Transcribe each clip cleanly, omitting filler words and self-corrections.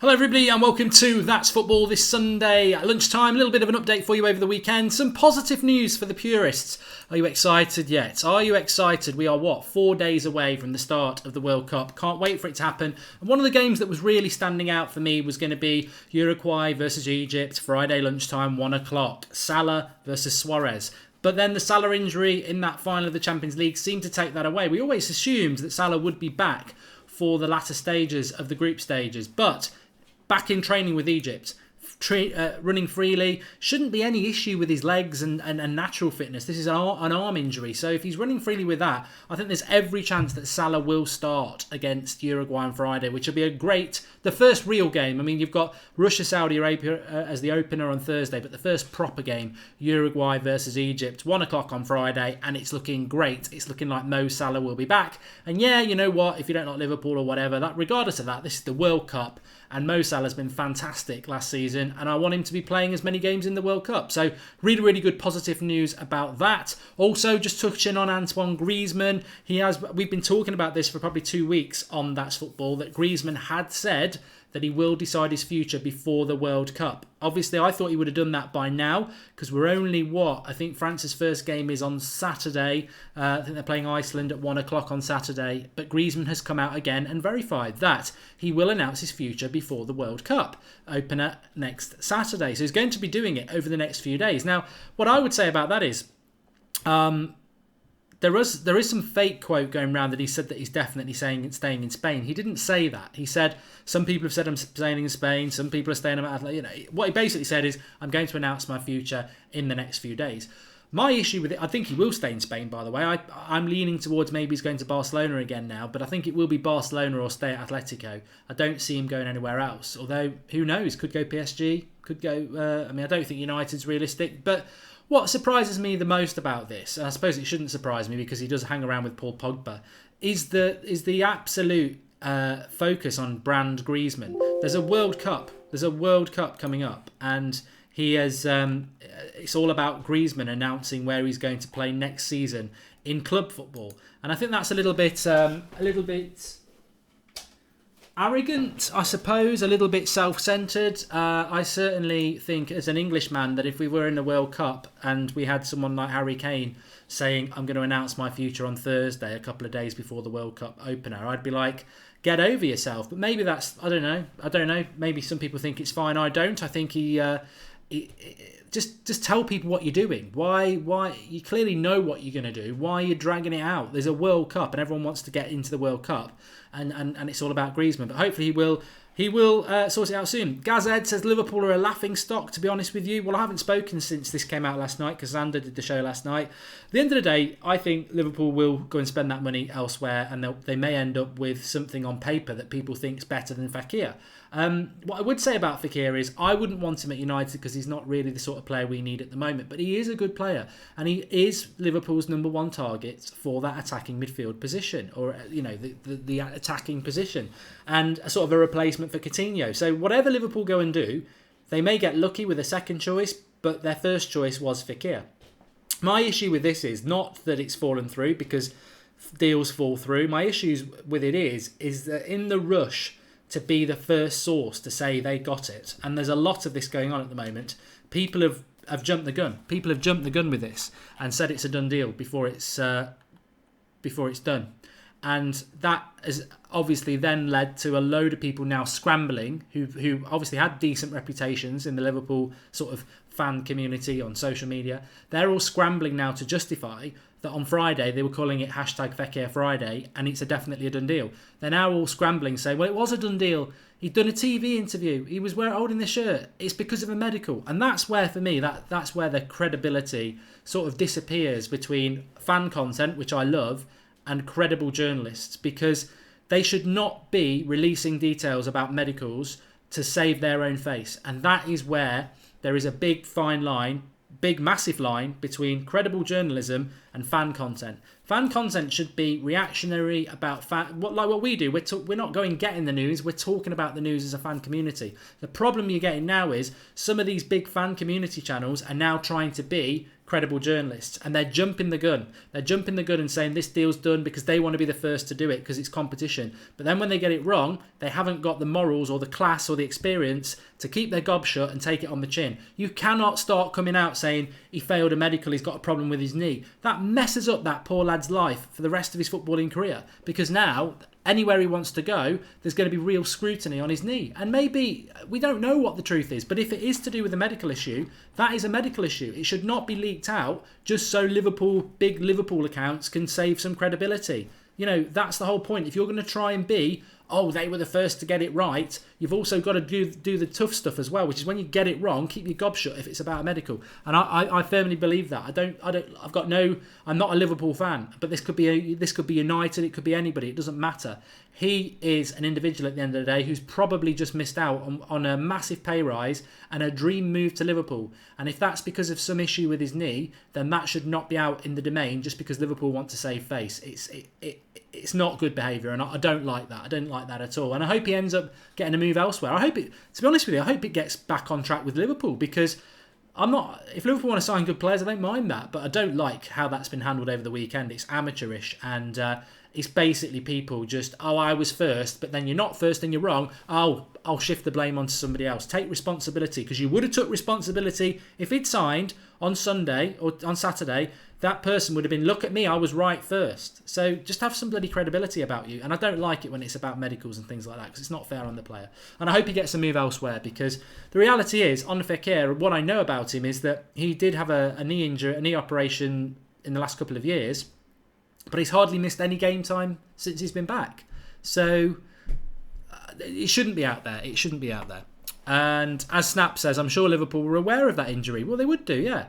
Hello everybody and welcome to That's Football this Sunday at lunchtime. A little bit of an update for you over the weekend. Some positive news for the purists. Are you excited yet? Are you excited? We are 4 days away from the start of the World Cup. Can't wait for it to happen. And one of the games that was really standing out for me was going to be Uruguay versus Egypt, Friday lunchtime, 1 o'clock. Salah versus Suarez. But then the Salah injury in that final of the Champions League seemed to take that away. We always assumed that Salah would be back for the latter stages of the group stages. But back in training with Egypt, running freely, shouldn't be any issue with his legs and natural fitness. This is an arm injury, so if he's running freely with that, I think there's every chance that Salah will start against Uruguay on Friday, which will be the first real game. I mean, you've got Russia, Saudi Arabia as the opener on Thursday, but the first proper game, Uruguay versus Egypt, 1 o'clock on Friday, and it's looking great. It's looking like Mo Salah will be back. And yeah, you know what, if you don't like Liverpool or whatever, that regardless of that, this is the World Cup, and Mo Salah has been fantastic last season, and I want him to be playing as many games in the World Cup. So really, really good positive news about that. Also, just touching on Antoine Griezmann, we've been talking about this for probably 2 weeks on That's Football, that Griezmann had said that he will decide his future before the World Cup. Obviously, I thought he would have done that by now, because we're only, I think France's first game is on Saturday. I think they're playing Iceland at 1 o'clock on Saturday. But Griezmann has come out again and verified that he will announce his future before the World Cup opener next Saturday. So he's going to be doing it over the next few days. Now, what I would say about that is, there is some fake quote going around that he said that he's definitely staying in Spain. He didn't say that. He said, some people have said I'm staying in Spain, some people are staying at Atlanta. What he basically said is, I'm going to announce my future in the next few days. My issue with it, I think he will stay in Spain, by the way. I'm leaning towards maybe he's going to Barcelona again now, but I think it will be Barcelona or stay at Atletico. I don't see him going anywhere else. Although, who knows? Could go PSG, could go... I don't think United's realistic, but what surprises me the most about this, and I suppose it shouldn't surprise me because he does hang around with Paul Pogba, is the absolute focus on brand Griezmann. There's a World Cup. There's a World Cup coming up, and he has. It's all about Griezmann announcing where he's going to play next season in club football, and I think that's a little bit arrogant, I suppose, a little bit self-centred. I certainly think, as an Englishman, that if we were in the World Cup and we had someone like Harry Kane saying, I'm going to announce my future on Thursday, a couple of days before the World Cup opener, I'd be like, get over yourself. But maybe that's, I don't know. Maybe some people think it's fine. I don't. I think he just tell people what you're doing. Why you clearly know what you're going to do. Why are you dragging it out? There's a World Cup and everyone wants to get into the World Cup, and it's all about Griezmann. But hopefully he will sort it out soon. Gazed says Liverpool are a laughing stock, to be honest with you. Well, I haven't spoken since this came out last night because Xander did the show last night. At the end of the day, I think Liverpool will go and spend that money elsewhere, and they may end up with something on paper that people think is better than Fekir. What I would say about Fekir is I wouldn't want him at United because he's not really the sort of player we need at the moment. But he is a good player, and he is Liverpool's number one target for that attacking midfield position, or the attacking position, and a sort of a replacement for Coutinho. So whatever Liverpool go and do, they may get lucky with a second choice, but their first choice was Fekir. My issue with this is not that it's fallen through, because deals fall through. My issues with it is that in the rush to be the first source to say they got it, and there's a lot of this going on at the moment, people have jumped the gun. People have jumped the gun with this and said it's a done deal before it's done. And that has obviously then led to a load of people now scrambling who obviously had decent reputations in the Liverpool sort of fan community on social media. They're all scrambling now to justify that on Friday they were calling it #Fekir Friday and it's definitely a done deal. They're now all scrambling saying, well, it was a done deal. He'd done a TV interview. He was holding the shirt. It's because of a medical. And that's where, for me, that's where the credibility sort of disappears between fan content, which I love, and credible journalists, because they should not be releasing details about medicals to save their own face. And that is where there is a big fine line, big massive line between credible journalism and fan content. Fan content should be reactionary about like what we do. We're not going getting the news. We're talking about the news as a fan community. The problem you're getting now is some of these big fan community channels are now trying to be credible journalists, and they're jumping the gun. They're jumping the gun and saying this deal's done because they want to be the first to do it because it's competition. But then when they get it wrong, they haven't got the morals or the class or the experience to keep their gob shut and take it on the chin. You cannot start coming out saying he failed a medical, he's got a problem with his knee. That messes up that poor lad's life for the rest of his footballing career, because now anywhere he wants to go, there's going to be real scrutiny on his knee. And maybe, we don't know what the truth is, but if it is to do with a medical issue, that is a medical issue. It should not be leaked out just so big Liverpool accounts can save some credibility. You know, that's the whole point. If you're going to try and be, oh, they were the first to get it right, you've also got to do the tough stuff as well, which is when you get it wrong, keep your gob shut if it's about a medical. And I firmly believe that. I'm not a Liverpool fan, but this could be United, it could be anybody, it doesn't matter. He is an individual at the end of the day who's probably just missed out on a massive pay rise and a dream move to Liverpool. And if that's because of some issue with his knee, then that should not be out in the domain just because Liverpool want to save face. It's not good behaviour, and I don't like that. I don't like that at all. And I hope he ends up getting a move elsewhere. To be honest with you, I hope it gets back on track with Liverpool, because if Liverpool want to sign good players, I don't mind that, but I don't like how that's been handled over the weekend. It's amateurish, and it's basically people just, oh, I was first, but then you're not first and you're wrong. Oh, I'll shift the blame onto somebody else. Take responsibility, because you would have took responsibility if he'd signed on Sunday or on Saturday. That person would have been, look at me, I was right first. So just have some bloody credibility about you. And I don't like it when it's about medicals and things like that, because it's not fair on the player. And I hope he gets a move elsewhere, because the reality is, on Fekir, what I know about him is that he did have a knee injury, a knee operation in the last couple of years, but he's hardly missed any game time since he's been back. So it shouldn't be out there. It shouldn't be out there. And as Snap says, I'm sure Liverpool were aware of that injury. Well, they would do, yeah.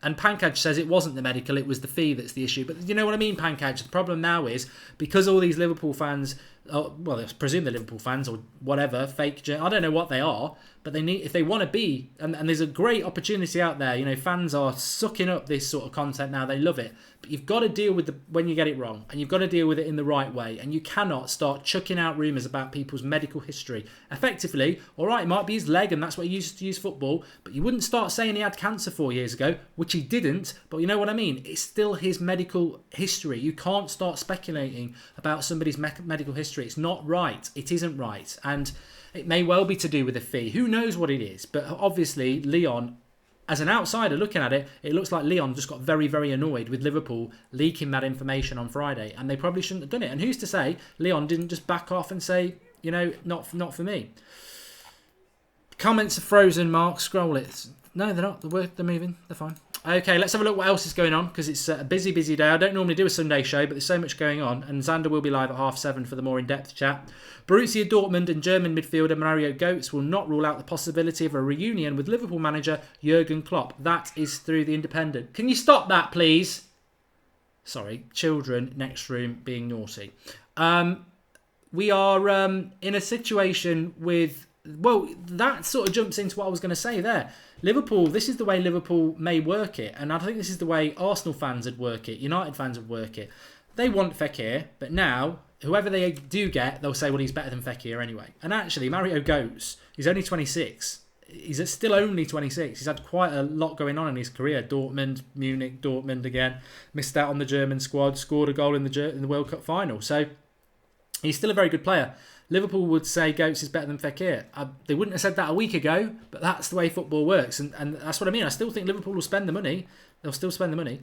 And Pankaj says it wasn't the medical, it was the fee that's the issue. But you know what I mean, Pankaj? The problem now is, because all these Liverpool fans, well, I presume they're Liverpool fans or whatever, fake, I don't know what they are, but they need, if they want to be, and there's a great opportunity out there. You know, fans are sucking up this sort of content now. They love it. But you've got to deal with when you get it wrong, and you've got to deal with it in the right way. And you cannot start chucking out rumours about people's medical history. Effectively, all right, it might be his leg, and that's what he used to use football, but you wouldn't start saying he had cancer 4 years ago, which he didn't, but you know what I mean? It's still his medical history. You can't start speculating about somebody's medical history. It's not right. It isn't right. And it may well be to do with a fee. Who knows what it is? But obviously, Leon, as an outsider looking at it, it looks like Leon just got very, very annoyed with Liverpool leaking that information on Friday, and they probably shouldn't have done it. And who's to say Leon didn't just back off and say, you know, not for me. Comments are frozen, Mark. Scroll it. No, they're not. They're moving. They're fine. Okay, let's have a look what else is going on, because it's a busy, busy day. I don't normally do a Sunday show, but there's so much going on, and Xander will be live at 7:30 for the more in-depth chat. Borussia Dortmund and German midfielder Mario Götze will not rule out the possibility of a reunion with Liverpool manager Jurgen Klopp. That is through The Independent. Can you stop that, please? Sorry, children next room being naughty. We are in a situation with... Well, that sort of jumps into what I was going to say there. Liverpool, this is the way Liverpool may work it. And I think this is the way Arsenal fans would work it. United fans would work it. They want Fekir, but now, whoever they do get, they'll say, well, he's better than Fekir anyway. And actually, Mario Götze, he's only 26. He's still only 26. He's had quite a lot going on in his career. Dortmund, Munich, Dortmund again. Missed out on the German squad. Scored a goal in the World Cup final. So, he's still a very good player. Liverpool would say Götze is better than Fekir. They wouldn't have said that a week ago, but that's the way football works. And that's what I mean. I still think Liverpool will spend the money. They'll still spend the money.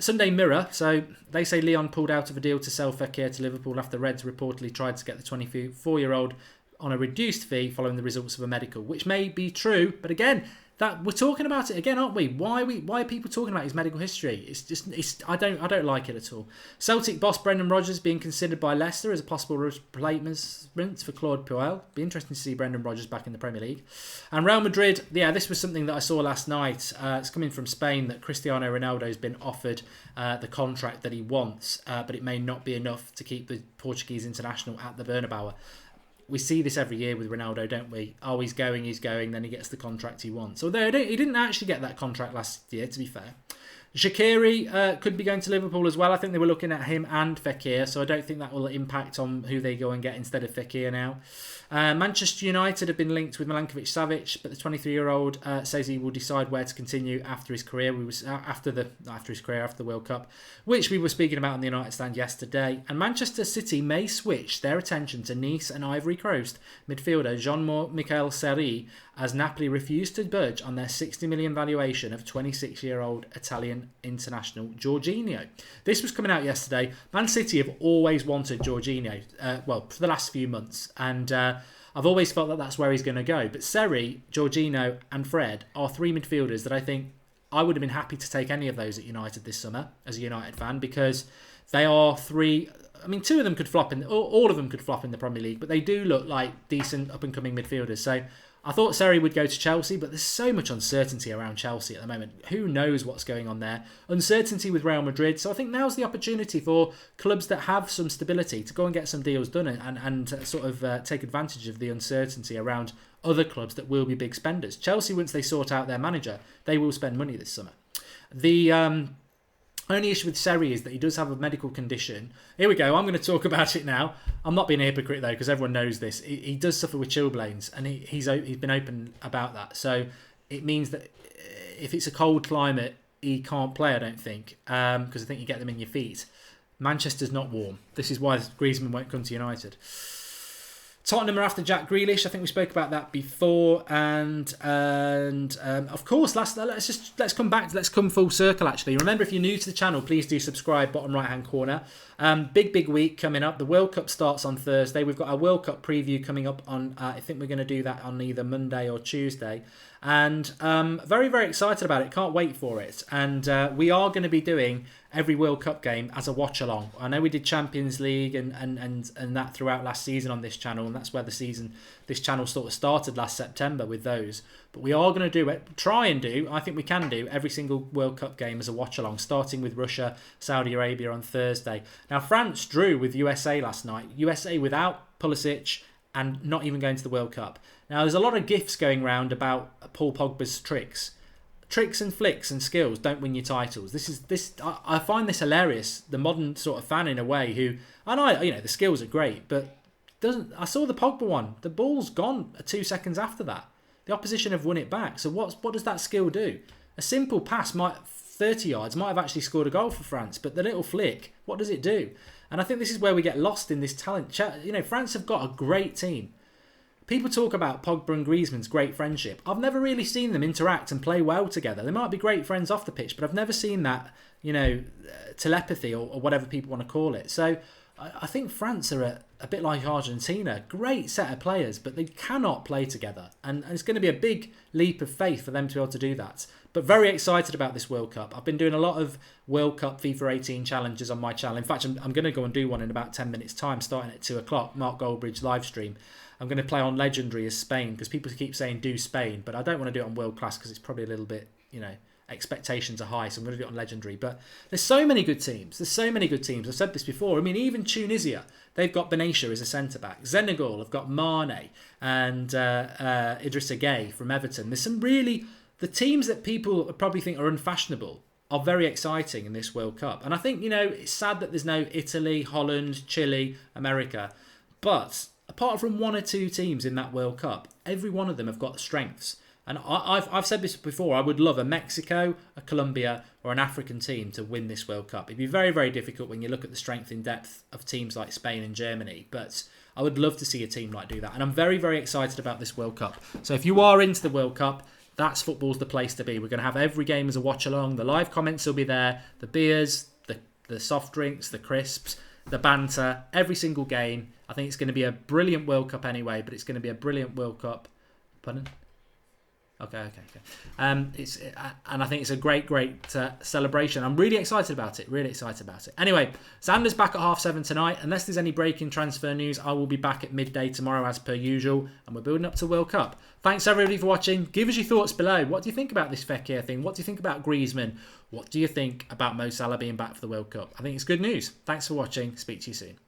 Sunday Mirror. So they say Leon pulled out of a deal to sell Fekir to Liverpool after Reds reportedly tried to get the 24-year-old on a reduced fee following the results of a medical, which may be true. But again, that we're talking about it again, aren't we? Why are people talking about his medical history? I don't like it at all. Celtic boss Brendan Rodgers being considered by Leicester as a possible replacement for Claude Puel. Be interesting to see Brendan Rodgers back in the Premier League. And Real Madrid, yeah, this was something that I saw last night. It's coming from Spain that Cristiano Ronaldo has been offered the contract that he wants, but it may not be enough to keep the Portuguese international at the Bernabeu. We see this every year with Ronaldo, don't we? Oh, he's going, then he gets the contract he wants. Although he didn't actually get that contract last year, to be fair. Shaqiri could be going to Liverpool as well. I think they were looking at him and Fekir, so I don't think that will impact on who they go and get instead of Fekir now. Manchester United have been linked with Milankovic-Savic, but the 23-year-old says he will decide where to continue after his career. After the World Cup, which we were speaking about on the United stand yesterday. And Manchester City may switch their attention to Nice and Ivory Coast midfielder Jean-Michel Seri, as Napoli refused to budge on their 60 million valuation of 26-year-old Italian international Jorginho. This was coming out yesterday. Man City have always wanted Jorginho, for the last few months, and I've always felt that that's where he's going to go. But Seri, Jorginho and Fred are three midfielders that I think I would have been happy to take any of those at United this summer as a United fan, because they are three. I mean, two of them could flop all of them could flop in the Premier League, but they do look like decent up-and-coming midfielders. So I thought Seri would go to Chelsea, but there's so much uncertainty around Chelsea at the moment. Who knows what's going on there? Uncertainty with Real Madrid. So I think now's the opportunity for clubs that have some stability to go and get some deals done and sort of take advantage of the uncertainty around other clubs that will be big spenders. Chelsea, once they sort out their manager, they will spend money this summer. The only issue with Seri is that he does have a medical condition. Here we go. I'm going to talk about it now. I'm not being a hypocrite though, because everyone knows this. He does suffer with chilblains, and he's been open about that. So it means that if it's a cold climate, he can't play. I don't think, because I think you get them in your feet. Manchester's not warm. This is why Griezmann won't come to United. Tottenham are after Jack Grealish. I think we spoke about that before, and of course, let's come full circle. Actually, remember, if you're new to the channel, please do subscribe. Bottom right hand corner. Big week coming up. The World Cup starts on Thursday. We've got our World Cup preview coming up on. I think we're going to do that on either Monday or Tuesday, and very excited about it. Can't wait for it. And we are going to be doing every World Cup game as a watch along. I know we did Champions League and that throughout last season on this channel, and that's where this channel sort of started last September with those. But we are going to I think we can do every single World Cup game as a watch along, starting with Russia, Saudi Arabia on Thursday. Now, France drew with USA last night. USA without Pulisic and not even going to the World Cup. Now, there's a lot of gifs going around about Paul Pogba's tricks. Tricks and flicks and skills don't win you titles. I find this hilarious. The modern sort of fan in a way who, I know, the skills are great, but I saw the Pogba one. The ball's gone 2 seconds after that. The opposition have won it back. So what does that skill do? A simple pass 30 yards might have actually scored a goal for France, but the little flick, what does it do? And I think this is where we get lost in this talent. France have got a great team. People talk about Pogba and Griezmann's great friendship. I've never really seen them interact and play well together. They might be great friends off the pitch, but I've never seen that, telepathy or whatever people want to call it. So I think France are a bit like Argentina. Great set of players, but they cannot play together. And it's going to be a big leap of faith for them to be able to do that. But very excited about this World Cup. I've been doing a lot of World Cup FIFA 18 challenges on my channel. In fact, I'm going to go and do one in about 10 minutes time, starting at 2 o'clock, Mark Goldbridge live stream. I'm going to play on Legendary as Spain, because people keep saying do Spain, but I don't want to do it on World Class because it's probably a little bit, expectations are high, so I'm going to do it on Legendary. But there's so many good teams. I've said this before. I mean, even Tunisia, they've got Benatia as a centre-back. Senegal have got Mane and Idrissa Gueye from Everton. There's some really... The teams that people probably think are unfashionable are very exciting in this World Cup. And I think, it's sad that there's no Italy, Holland, Chile, America. But apart from one or two teams in that World Cup, every one of them have got strengths. And I've said this before, I would love a Mexico, a Colombia or an African team to win this World Cup. It'd be very difficult when you look at the strength in depth of teams like Spain and Germany. But I would love to see a team like do that. And I'm very excited about this World Cup. So if you are into the World Cup, that's football's the place to be. We're going to have every game as a watch along. The live comments will be there. The beers, the soft drinks, the crisps, the banter, every single game. I think it's going to be a brilliant World Cup anyway, but it's going to be a brilliant World Cup. Pardon? Okay. And I think it's a great celebration. I'm really excited about it. Anyway, Xander's back at 7:30 tonight. Unless there's any breaking transfer news, I will be back at midday tomorrow as per usual. And we're building up to World Cup. Thanks everybody for watching. Give us your thoughts below. What do you think about this Fekir thing? What do you think about Griezmann? What do you think about Mo Salah being back for the World Cup? I think it's good news. Thanks for watching. Speak to you soon.